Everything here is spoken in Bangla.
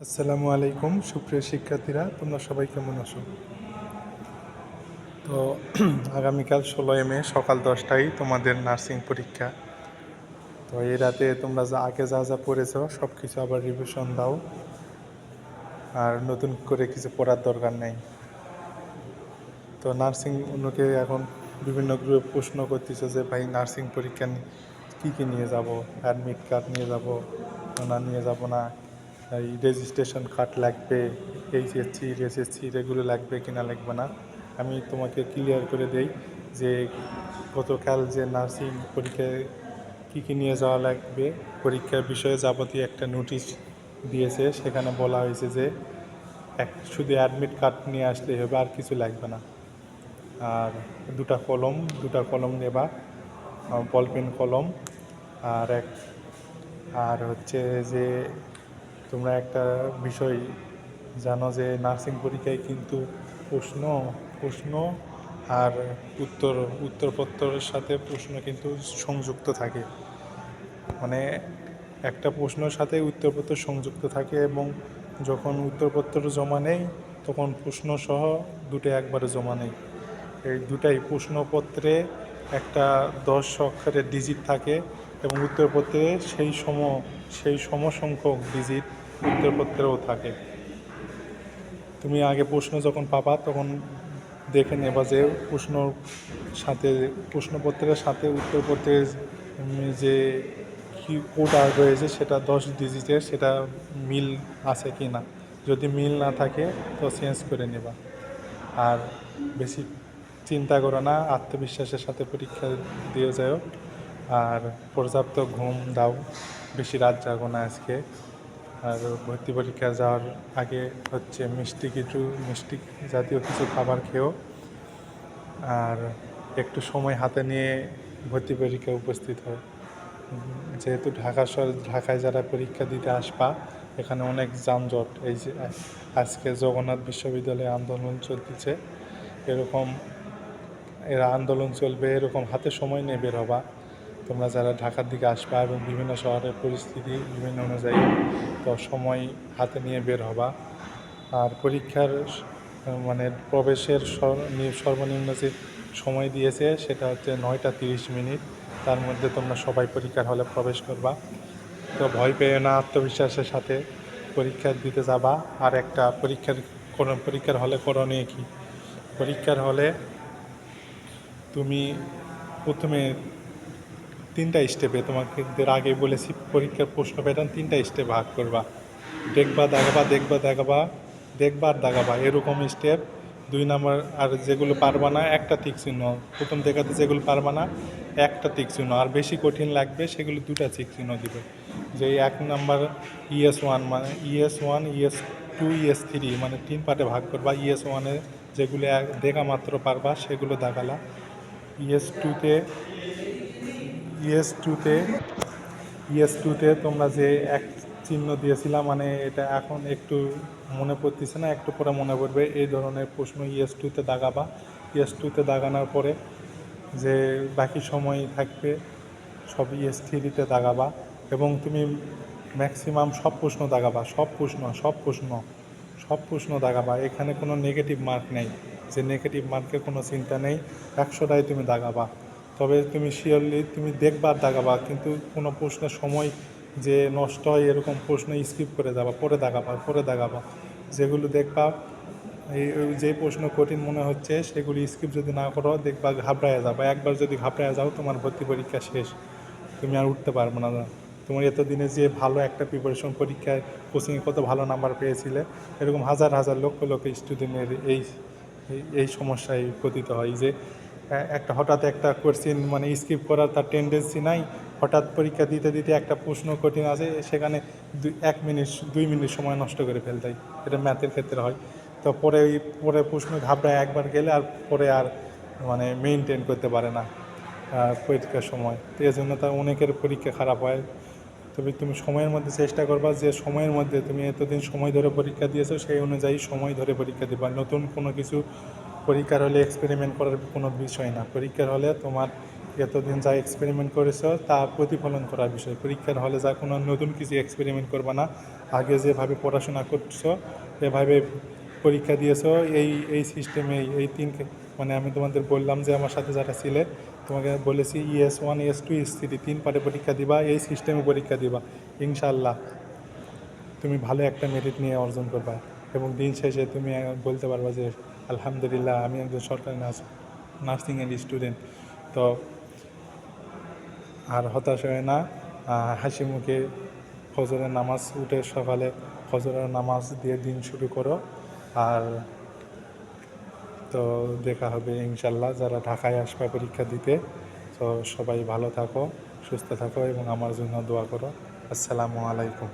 আসসালামু আলাইকুম সুপ্রিয় শিক্ষার্থীরা, তোমরা সবাই কেমন আছো? তো আগামীকাল 16 মে সকাল 10টায় তোমাদের নার্সিং পরীক্ষা। তো এই রাতে তোমরা আগে যা যা পড়েছো সব কিছু আবার রিভিশন দাও, আর নতুন করে কিছু পড়ার দরকার নেই। তো নার্সিং অন্যকে এখন বিভিন্ন গ্রুপে প্রশ্ন করতেছে যে ভাই নার্সিং পরীক্ষা কী কী নিয়ে যাব, অ্যাডমিট কার্ড নিয়ে যাব না নিয়ে যাব না, এই রেজিস্ট্রেশন কার্ড লাগবে, এসএসসি এগুলো লাগবে কি না লাগবে না। আমি তোমাকে ক্লিয়ার করে দেই যে গতকাল যে নার্সিং পরীক্ষায় কী কী নিয়ে যাওয়া লাগবে পরীক্ষার বিষয়ে যাবতীয় একটা নোটিশ দিয়েছে। সেখানে বলা হয়েছে যে শুধু অ্যাডমিট কার্ড নিয়ে আসলেই হবে, আর কিছু লাগবে না। আর দুটা কলম নেবা, বলপেন কলম। আর হচ্ছে যে তোমরা একটা বিষয় জানো যে নার্সিং পরীক্ষায় কিন্তু প্রশ্ন আর উত্তরপত্রের সাথে প্রশ্ন কিন্তু সংযুক্ত থাকে। মানে একটা প্রশ্নের সাথে উত্তরপত্র সংযুক্ত থাকে, এবং যখন উত্তরপত্র জমা নেই তখন প্রশ্নসহ দুটো একবারে জমা নেই। এই দুটাই প্রশ্নপত্রে একটা 10 অক্ষরের ডিজিট থাকে, এবং উত্তরপত্রে সেই সমসংখ্যক ডিজিট উত্তরপত্রেও থাকে। তুমি আগে প্রশ্ন যখন পাবা তখন দেখে নেবা যে প্রশ্নপত্রের সাথে উত্তরপত্রের যে কি কোড রয়েছে সেটা 10 ডিজিটের, সেটা মিল আছে কি না। যদি মিল না থাকে তো চেঞ্জ করে নেবা। আর বেশি চিন্তা করো না, আত্মবিশ্বাসের সাথে পরীক্ষা দিয়ে যাও, আর পর্যাপ্ত ঘুম দাও, বেশি রাত জাগো না আজকে। আর ভর্তি পরীক্ষা যাওয়ার আগে হচ্ছে মিষ্টি জাতীয় কিছু খাবার খেও, আর একটু সময় হাতে নিয়ে ভর্তি পরীক্ষায় উপস্থিত হয়। যেহেতু ঢাকায় যারা পরীক্ষা দিতে আসবা, এখানে অনেক যানজট। এই যে আজকে জগন্নাথ বিশ্ববিদ্যালয়ে আন্দোলন চলতেছে, এরা আন্দোলন চলবে এরকম হাতে সময় নিয়ে বের হবা তোমরা যারা ঢাকার দিকে আসবা, এবং বিভিন্ন শহরের পরিস্থিতি বিভিন্ন অনুযায়ী তো সময় হাতে নিয়ে বের হবা। আর পরীক্ষার প্রবেশের সর্বনিম্ন যে সময় দিয়েছে সেটা হচ্ছে 9টা 30 মিনিট। তার মধ্যে তোমরা সবাই পরীক্ষার হলে প্রবেশ করবা। তো ভয় পেয়ে না, আত্মবিশ্বাসের সাথে পরীক্ষা দিতে যাবা। আর একটা পরীক্ষার হলে করণীয় কি? পরীক্ষার হলে তুমি প্রথমে 3টা স্টেপে, তোমাকে আগেই বলেছি পরীক্ষার প্রশ্ন প্যাটার্ন 3টা স্টেপ ভাগ করবা। দেখবা আর দাগাবা এরকম স্টেপ। 2 নম্বর, আর যেগুলো পারবা না একটা টিক চিহ্ন। প্রথম দেখাতে যেগুলো পারবা না একটা টিক চিহ্ন, আর বেশি কঠিন লাগবে সেগুলো 2টা টিক চিহ্ন দিবে। যে 1 নম্বর ES1 মানে ES1 ES2 ES3 মানে 3 পার্টে ভাগ করবা। ES1-এ যেগুলো দেখা মাত্র পারবা সেগুলো দাগালা। ES2-তে ES2-তে তোমরা যে এক চিহ্ন দিয়েছিলাম, মানে এটা এখন একটু মনে পড়তেছে না, একটু পরে মনে পড়বে। এই ধরনের প্রশ্ন ES2-তে দাগাবা। ES2-তে দাগানোর পরে যে বাকি সময় থাকবে সব ES3-তে দাগাবা, এবং তুমি ম্যাক্সিমাম সব প্রশ্ন দাগাবা। সব প্রশ্ন দাগাবা। এখানে কোনো নেগেটিভ মার্ক নেই, যে নেগেটিভ মার্কের কোনো চিন্তা নেই। 100টাই তুমি দাগাবা। তবে তুমি শিওরলি তুমি দেখবা আর দাগাবা, কিন্তু কোনো প্রশ্নের সময় যে নষ্ট হয় এরকম প্রশ্ন স্কিপ করে যাবা, পরে দাগাবা। যেগুলো দেখবা যে প্রশ্ন কঠিন মনে হচ্ছে সেগুলি স্কিপ যদি না করো, দেখবা ঘাবড়ায় যাবা। একবার যদি ঘাবড়ায় যাও তোমার ভর্তি পরীক্ষা শেষ, তুমি আর উঠতে পারবো না। তোমার এতদিনে যে ভালো একটা প্রিপারেশন, পরীক্ষায় কোচিংয়ে কত ভালো নাম্বার পেয়েছিলে, এরকম হাজার হাজার লক্ষ স্টুডেন্টের এই সমস্যায় পতিত হয় যে হঠাৎ একটা কোশ্চেন স্কিপ করার তার টেন্ডেন্সি নাই। হঠাৎ পরীক্ষা দিতে দিতে একটা প্রশ্ন কঠিন আছে, সেখানে 1 মিনিট 2 মিনিট সময় নষ্ট করে ফেলতে হয়। এটা ম্যাথের ক্ষেত্রে হয়। তো পরে প্রশ্ন ঘাবড়ায় একবার গেলে আর পরে আর মেইনটেন করতে পারে না পরীক্ষার সময়। তো এই জন্য তার অনেকের পরীক্ষা খারাপ হয়। তবে তুমি সময়ের মধ্যে চেষ্টা করবা, যে সময়ের মধ্যে তুমি এতদিন সময় ধরে পরীক্ষা দিয়েছো সেই অনুযায়ী সময় ধরে পরীক্ষা দিবা। নতুন কোনো কিছু পরীক্ষার হলে এক্সপেরিমেন্ট করার কোনো বিষয় না। পরীক্ষার হলে তোমার এতদিন যা এক্সপেরিমেন্ট করেছো তা প্রতিফলন করার বিষয়। পরীক্ষার হলে যা কোনো নতুন কিছু এক্সপেরিমেন্ট করবা না, আগে যেভাবে পড়াশোনা করছো এভাবে পরীক্ষা দিয়েছো, এই সিস্টেমেই এই মানে আমি তোমাদের বললাম যে আমার সাথে যারা ছিলে তোমাকে বলেছি ES1 ES2 ES3 তিন পারে পরীক্ষা দিবা, এই সিস্টেমে পরীক্ষা দিবা, ইনশাল্লাহ তুমি ভালো একটা মেরিট নিয়ে অর্জন করবা এবং দিন শেষে তুমি বলতে পারবা যে আলহামদুলিল্লাহ আমি একজন সরকারি নার্সিংয়ের স্টুডেন্ট। তো আর হতাশ হয় না, হাসি মুখে ফজরের নামাজ উঠে সকালে ফজরের নামাজ দিয়ে দিন শুরু করো। আর তো দেখা হবে ইনশাল্লাহ যারা ঢাকায় আসবে পরীক্ষা দিতে। তো সবাই ভালো থাকো, সুস্থ থাকো এবং আমার জন্য দোয়া করো। আসসালামু আলাইকুম।